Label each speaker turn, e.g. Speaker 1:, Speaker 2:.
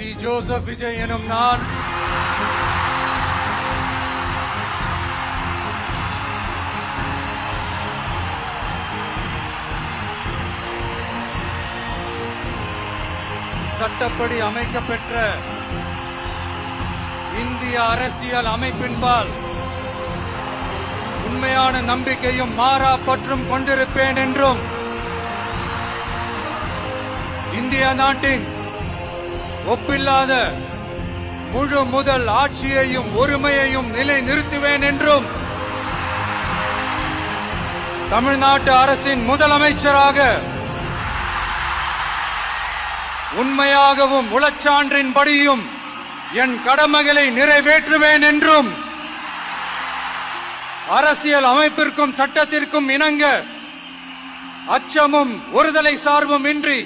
Speaker 1: C Joseph Vijay எனும் நான் சட்டப்படி அமைக்கப்பெற்ற இந்திய அரசியல் அமைப்பின்பால் உண்மையான நம்பிக்கையும் மாறா பற்றும் கொண்டிருப்பேன் என்றும் இந்திய நாட்டின் ஒப்பில்லாத முழு முதல் ஆட்சியையும் ஒருமையையும் நிலைநிறுத்துவேன் என்றும் தமிழ்நாட்டு அரசின் முதலமைச்சராக உண்மையாகவும் உளச்சான்றின்படியும் என் கடமைகளை நிறைவேற்றுவேன் என்றும் அரசியல் அமைப்பிற்கும் சட்டத்திற்கும் இணங்க அச்சமும் ஒருதலை சார்பும் இன்றி